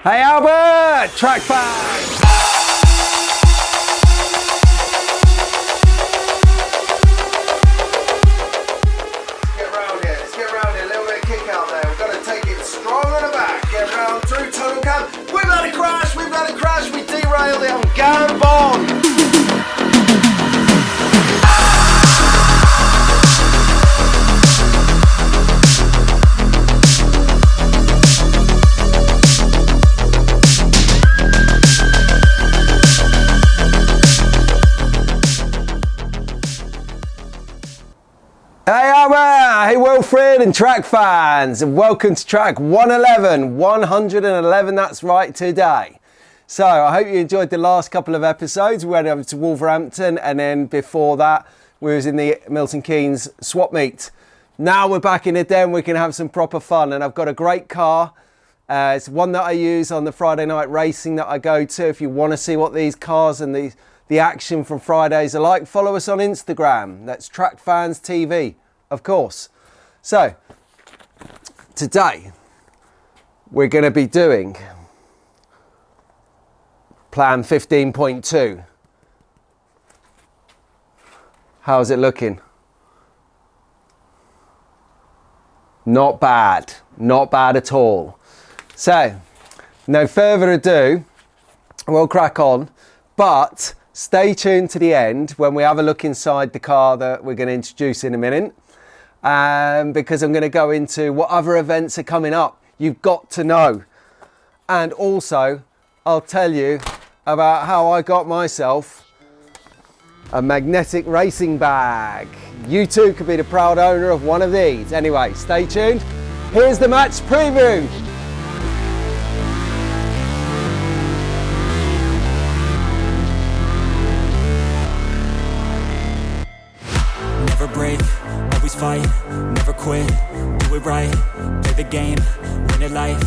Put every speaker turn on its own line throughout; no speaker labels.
Hey Albert, track fans!
Get round here, let's get round here, a little bit of kick out there. We've got to take it strong on the back. Get round through tunnel cam. We've had a crash, we derailed it on Gambon.
Hey Albert, hey Wilfred and track fans, and welcome to track 111, that's right, today. So I hope you enjoyed the last couple of episodes. We went over to Wolverhampton, and then before that we was in the Milton Keynes swap meet. Now we're back in the den, we can have some proper fun, and I've got a great car. It's one that I use on the Friday night racing that I go to. If you want to see what these cars and the action from Fridays are like, follow us on Instagram. That's Track Fans TV, of course. So, today, we're going to be doing Plan 15.2. How's it looking? Not bad. Not bad at all. So, no further ado, we'll crack on. But stay tuned to the end when we have a look inside the car that we're going to introduce in a minute, because I'm going to go into what other events are coming up. You've got to know. And also, I'll tell you about how I got myself a magnetic racing bag. You too could be the proud owner of one of these. Anyway, stay tuned. Here's the match preview.
Never break, always fight, never quit, do it right, play the game, win it life,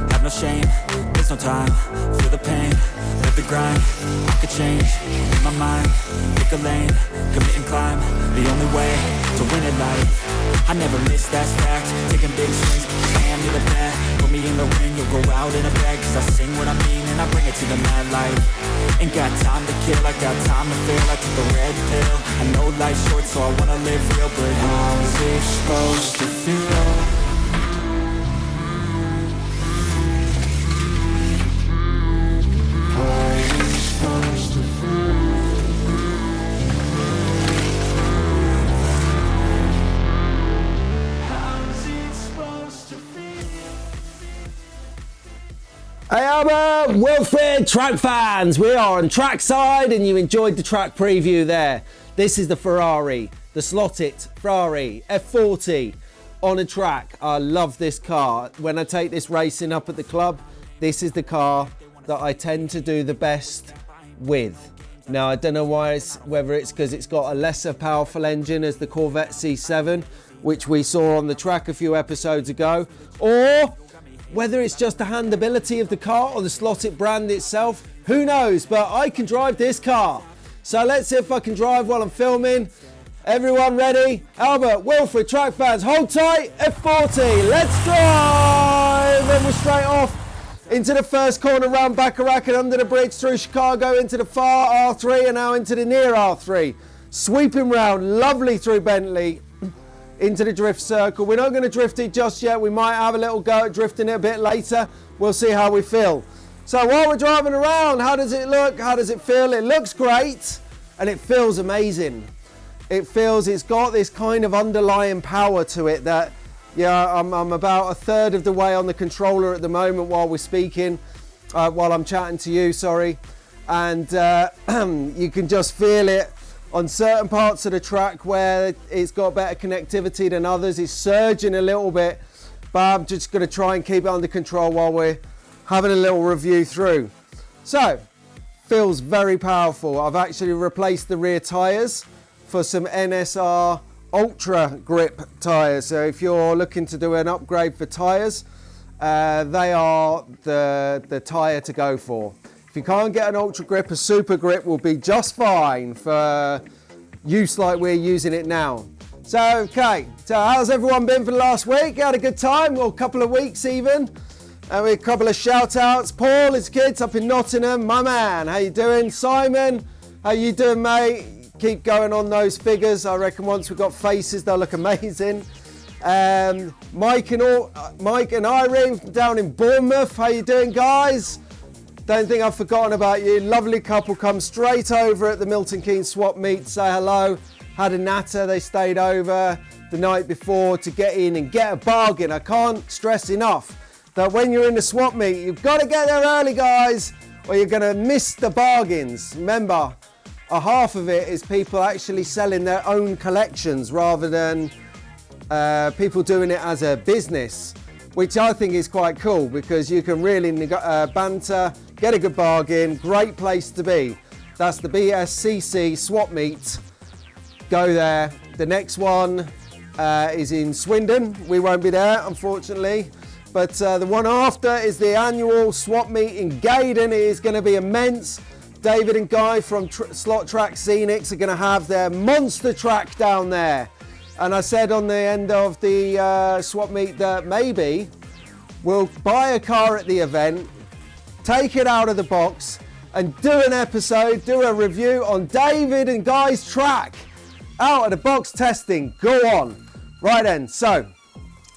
have no shame, there's no time, feel the pain, live the grind, I could change, in my mind, pick a lane, commit and climb, the only way to win it life, I never miss, that's fact, taking big swings, hand me the bat, put me in the ring, you'll go out in a bag, cause I sing what I mean and I bring it to the mad light. Ain't got time to kill, I got time to feel. I took the red pill, I know life's short so I wanna live real. But how's it supposed to feel? How's it supposed to feel? How's it supposed to feel?
Hey Albert, Wilfred, track fans. We are on trackside and you enjoyed the track preview there. This is the Ferrari, the Slot.it Ferrari F40 on a track. I love this car. When I take this racing up at the club, this is the car that I tend to do the best with. Now, I don't know why, whether it's because it's got a lesser powerful engine as the Corvette C7, which we saw on the track a few episodes ago, or whether it's just the handability of the car or the Slot.it brand itself, who knows, but I can drive this car. So let's see if I can drive while I'm filming. Everyone ready? Albert, Wilfred, track fans, hold tight, F40, let's drive! And we're straight off into the first corner round Bacharach and under the bridge through Chicago into the far R3 and now into the near R3. Sweeping round, lovely through Bentley into the drift circle. We're not going to drift it just yet. We might have a little go at drifting it a bit later. We'll see how we feel. So while we're driving around, how does it look? How does it feel? It looks great and it feels amazing. It feels it's got this kind of underlying power to it that, yeah, I'm about a third of the way on the controller at the moment while we're speaking, while I'm chatting to you, sorry. And you can just feel it on certain parts of the track where it's got better connectivity than others. It's surging a little bit, but I'm just going to try and keep it under control while we're having a little review through. So, feels very powerful. I've actually replaced the rear tyres for some NSR Ultra Grip tyres. So if you're looking to do an upgrade for tyres, they are the tyre to go for. If you can't get an Ultra Grip, a Super Grip will be just fine for use like we're using it now. So, okay, so how's everyone been for the last week? You had a good time, or a couple of weeks even? And with a couple of shout outs. Paul, his kids up in Nottingham, my man. How you doing? Simon, how you doing, mate? Keep going on those figures. I reckon once we've got faces, they'll look amazing. Mike and Irene down in Bournemouth. How you doing, guys? Don't think I've forgotten about you. Lovely couple come straight over at the Milton Keynes swap meet. Say hello. Had a natter. They stayed over the night before to get in and get a bargain. I can't stress enough that when you're in the swap meet, you've got to get there early, guys, or you're going to miss the bargains. Remember, a half of it is people actually selling their own collections rather than people doing it as a business, which I think is quite cool because you can really banter, get a good bargain, great place to be. That's the BSCC swap meet. Go there. The next one is in Swindon. We won't be there, unfortunately. But the one after is the annual swap meet in Gaydon. It is going to be immense. David and Guy from Slot.it Scenics are going to have their monster track down there. And I said on the end of the swap meet that maybe we'll buy a car at the event, take it out of the box, and do an episode, do a review on David and Guy's track. Out of the box testing. Go on. Right then, so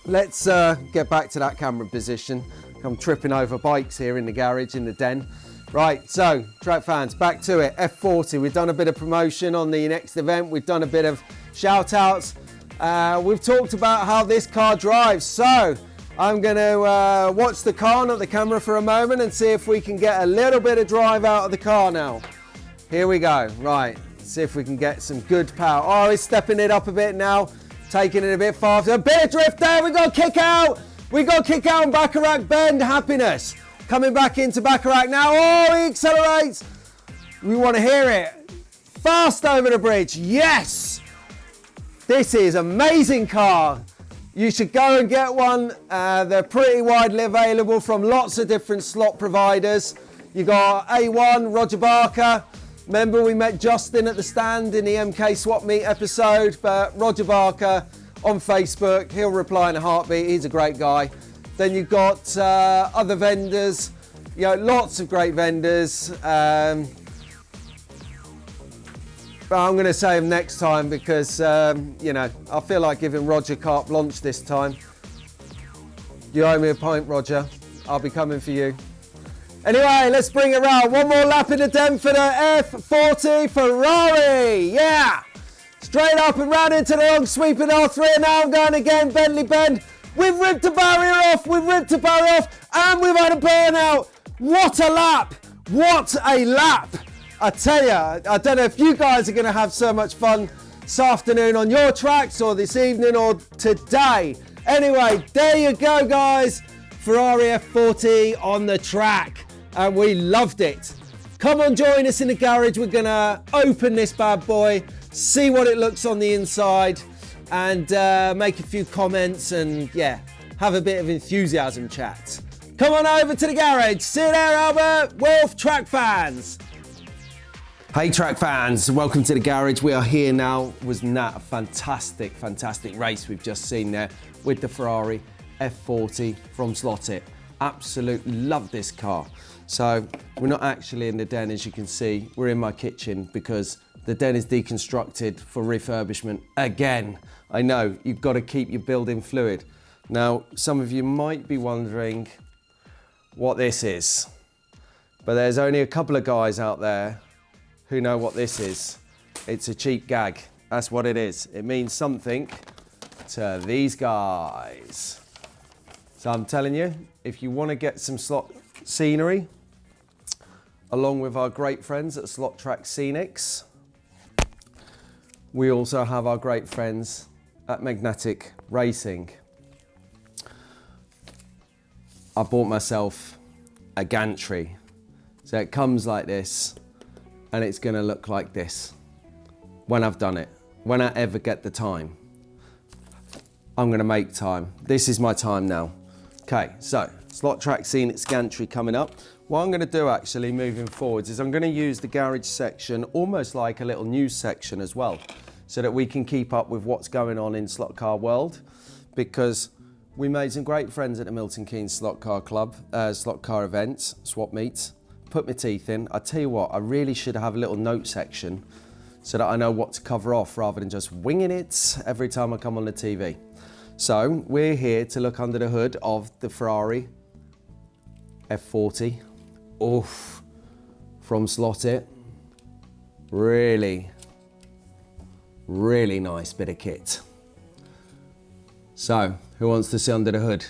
let's get back to that camera position. I'm tripping over bikes here in the garage, in the den. Right, so track fans, back to it. F40, we've done a bit of promotion on the next event. We've done a bit of shout outs. We've talked about how this car drives. So I'm going to watch the car, not the camera, for a moment and see if we can get a little bit of drive out of the car now. Here we go. Right, see if we can get some good power. Oh, he's stepping it up a bit now, taking it a bit faster. A bit of drift there. We got kick out. We got kick out on Bacharach Bend. Happiness. Coming back into Bacharach now. Oh, he accelerates. We want to hear it. Fast over the bridge. Yes. This is amazing car. You should go and get one. They're pretty widely available from lots of different slot providers. You got A1, Roger Barker. Remember we met Justin at the stand in the MK Swap Meet episode, but Roger Barker on Facebook, he'll reply in a heartbeat. He's a great guy. Then you've got other vendors, you know, lots of great vendors. But I'm going to say them next time because, you know, I feel like giving Roger carte blanche this time. You owe me a pint, Roger. I'll be coming for you. Anyway, let's bring it round. One more lap in the den for the F40 Ferrari. Yeah. Straight up and round into the long sweeping R3. And now I'm going again, Bentley Bend. We've ripped a barrier off. We've ripped a barrier off. And we've had a burnout. What a lap. What a lap. I tell you, I don't know if you guys are going to have so much fun this afternoon on your tracks or this evening or today. Anyway, there you go, guys. Ferrari F40 on the track. And we loved it. Come on, join us in the garage. We're going to open this bad boy, see what it looks on the inside, and make a few comments and, yeah, have a bit of enthusiasm chat. Come on over to the garage. See you there, Albert. Wolf, track fans. Hey track fans, welcome to the garage. We are here now. Wasn't that a fantastic, fantastic race we've just seen there with the Ferrari F40 from Slot.it. Absolutely love this car. So we're not actually in the den, as you can see. We're in my kitchen because the den is deconstructed for refurbishment again. I know, you've got to keep your building fluid. Now, some of you might be wondering what this is, but there's only a couple of guys out there who know what this is. It's a cheap gag. That's what it is. It means something to these guys. So I'm telling you, if you want to get some slot scenery, along with our great friends at Slot.it Scenics, we also have our great friends at Magnetic Racing. I bought myself a gantry. So it comes like this, and it's gonna look like this when I've done it. When I ever get the time, I'm gonna make time. This is my time now. Okay, so Slot.it Scenics gantry coming up. What I'm gonna do actually moving forwards is I'm gonna use the garage section almost like a little news section as well, so that we can keep up with what's going on in slot car world, because We made some great friends at the Milton Keynes Slot Car Club, Slot Car events, swap meets. Put my teeth in. I tell you what, I really should have a little note section so that I know what to cover off rather than just winging it every time I come on the TV. So we're here to look under the hood of the Ferrari F40. Oof, from Slot.it. Really, really nice bit of kit. So, who wants to see under the hood?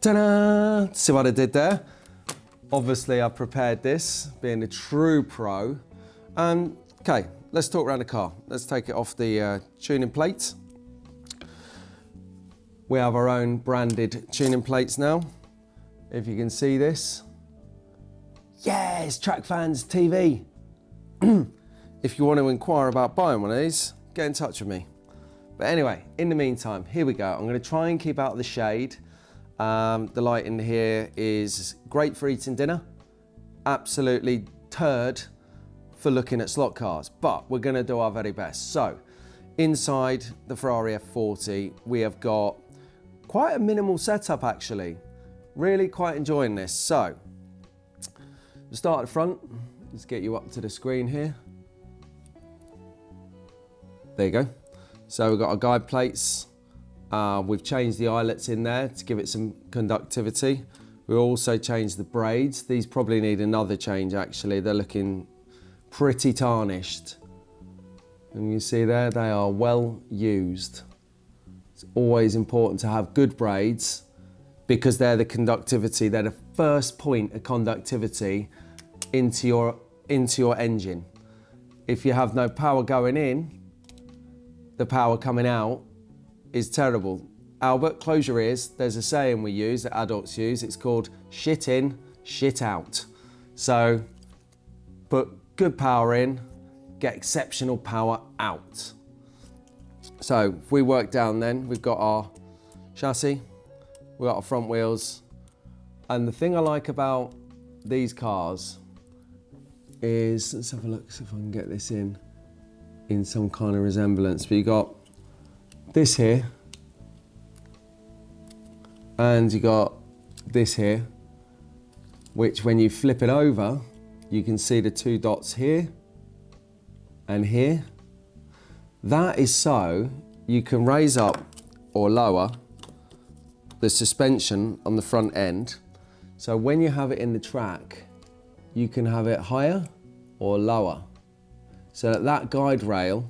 Ta-da! See what I did there? Obviously, I prepared this, being a true pro. Okay, let's talk around the car. Let's take it off the tuning plate. We have our own branded tuning plates now. If you can see this. Yes, Track Fans TV. If you want to inquire about buying one of these, get in touch with me. But anyway, in the meantime, here we go. I'm going to try and keep out of the shade. The light in here is great for eating dinner. Absolutely turd for looking at slot cars, but we're going to do our very best. So, inside the Ferrari F40, we have got quite a minimal setup actually. Really quite enjoying this. So, we'll start at the front. Let's get you up to the screen here. There you go. So we've got our guide plates. We've changed the eyelets in there to give it some conductivity. We also changed the braids. These probably need another change actually. They're looking pretty tarnished. And you see there, they are well used. It's always important to have good braids because they're the conductivity. They're the first point of conductivity into your engine. If you have no power going in, the power coming out is terrible. Albert, close your ears. There's a saying we use, that adults use. It's called shit in, shit out. So put good power in, get exceptional power out. So if we work down then, we've got our chassis, we've got our front wheels. And the thing I like about these cars is, let's have a look, see if I can get this in some kind of resemblance. But you got this here, and you got this here, which when you flip it over, you can see the two dots here and here. That is so you can raise up or lower the suspension on the front end. So when you have it in the track, you can have it higher or lower. So that guide rail,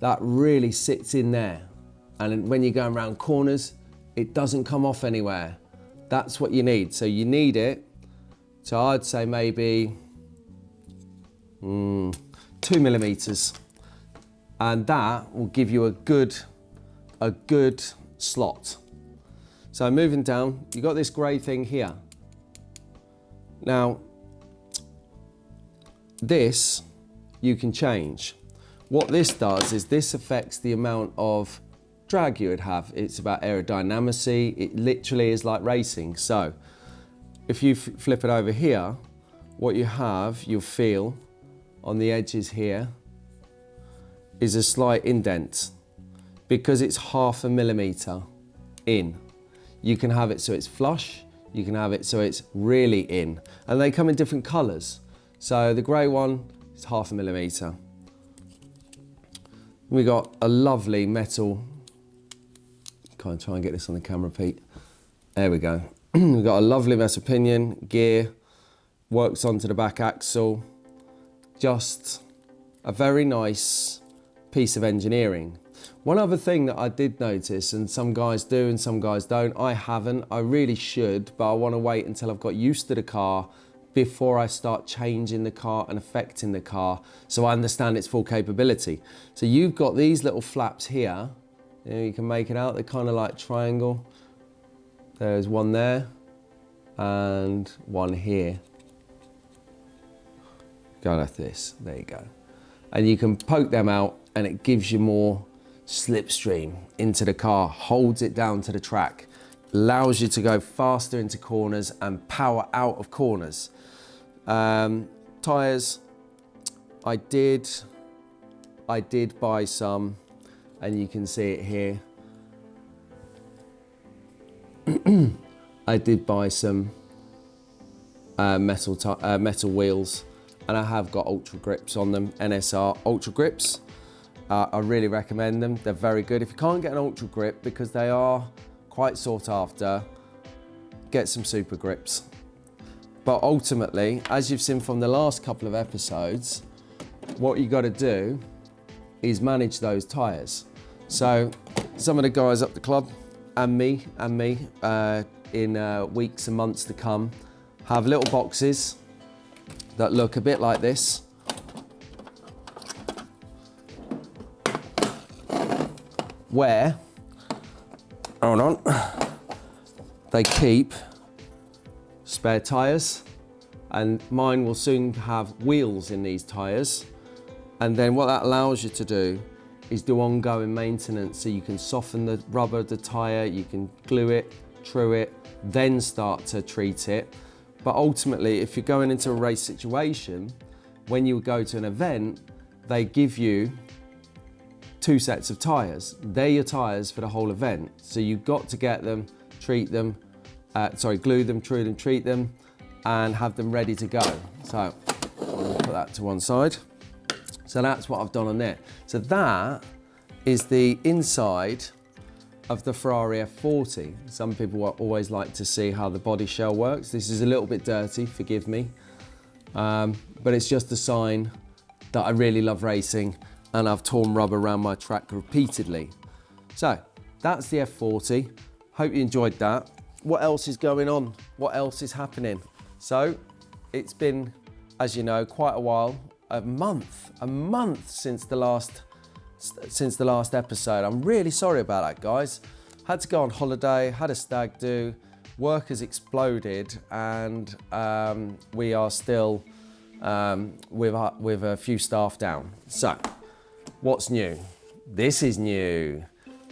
that really sits in there. And when you're going around corners, it doesn't come off anywhere. That's what you need. So you need it, so I'd say maybe 2 millimeters. And that will give you a good slot. So moving down, you got this grey thing here. Now, this you can change. What this does is this affects the amount of drag you would have. It's about aerodynamicy. It literally is like racing. So if you flip it over here, what you have, you'll feel on the edges here is a slight indent because it's 0.5 millimeter in. You can have it so it's flush, you can have it so it's really in, and they come in different colors. So the grey one is 0.5 millimeter. We got a lovely metal, can't try and get this on the camera, Pete. There we go. We've got a lovely metal pinion, gear, works onto the back axle. Just a very nice piece of engineering. One other thing that I did notice, and some guys do and some guys don't, I haven't, I really should, but I want to wait until I've got used to the car before I start changing the car and affecting the car so I understand its full capability. So you've got these little flaps here, you can make it out, they're kind of like triangle. There's one there and one here. Go like this, there you go. And you can poke them out and it gives you more slipstream into the car, holds it down to the track, allows you to go faster into corners and power out of corners. Tyres, I did buy some, and you can see it here. I did buy some metal wheels, and I have got Ultra Grips on them, NSR Ultra Grips. I really recommend them. They're very good. If you can't get an Ultra Grip, because they are quite sought after, get some Super Grips. But ultimately, as you've seen from the last couple of episodes, what you got to do is manage those tyres. So some of the guys up the club and me in weeks and months to come have little boxes that look a bit like this. Where, hold on, they keep spare tyres, and mine will soon have wheels in these tyres. And then what that allows you to do is do ongoing maintenance, so you can soften the rubber of the tyre, you can glue it, true it, then start to treat it. But ultimately, if you're going into a race situation, when you go to an event, they give you 2 sets of tyres. They're your tyres for the whole event. So you've got to get them, treat them, glue them, true them, treat them, and have them ready to go. So I'll put that to one side. So that's what I've done on there. So that is the inside of the Ferrari F40. Some people always like to see how the body shell works. This is a little bit dirty, forgive me. But it's just a sign that I really love racing, and I've torn rubber around my track repeatedly. So that's the F40. Hope you enjoyed that. What else is going on? What else is happening? So it's been, as you know, quite a while, a month since the last episode. I'm really sorry about that, guys. Had to go on holiday, had a stag do, work has exploded, and we are still with a few staff down. So, what's new? This is new.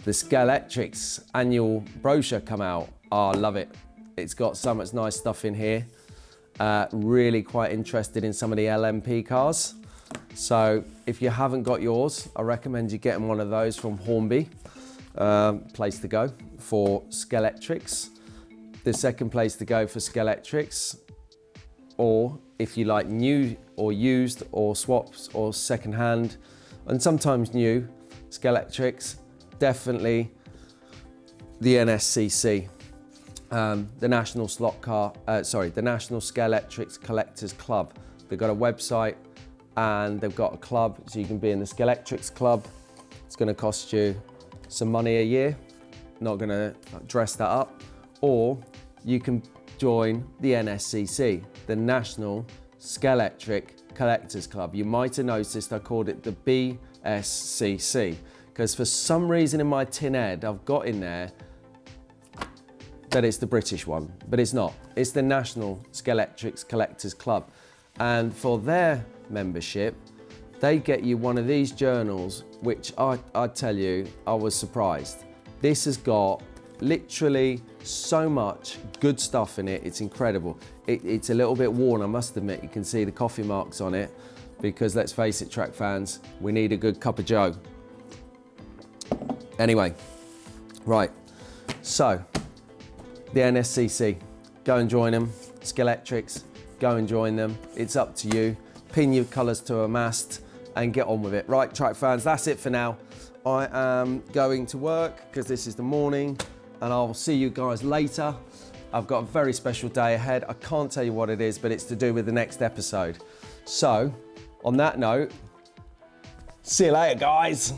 The Scalextric's annual brochure come out. Oh, I love it. It's got so much nice stuff in here. Really quite interested in some of the LMP cars. So if you haven't got yours, I recommend you getting one of those from Hornby. Place to go for Scalextrics. The second place to go for Scalextrics, or if you like new or used or swaps or secondhand, and sometimes new, Scalextrics, definitely the NSCC. The National the National Scalextric Collectors Club. They've got a website and they've got a club, so you can be in the Scalextrics Club. It's going to cost you some money a year. Not going to dress that up. Or you can join the NSCC, the National Scalextric Collectors Club. You might have noticed I called it the BSCC, because for some reason in my tin head I've got in there that it's the British one, but it's not. It's the National Scalextric Collectors Club. And for their membership, they get you one of these journals, which I tell you, I was surprised. This has got literally so much good stuff in it. It's incredible. It's a little bit worn, I must admit. You can see the coffee marks on it, because let's face it, track fans, we need a good cup of joe. Anyway, right, so the NSCC, go and join them. Scalextrics, go and join them. It's up to you. Pin your colours to a mast and get on with it. Right, track fans, that's it for now. I am going to work because this is the morning, and I'll see you guys later. I've got a very special day ahead. I can't tell you what it is, but it's to do with the next episode. So, on that note, see you later, guys.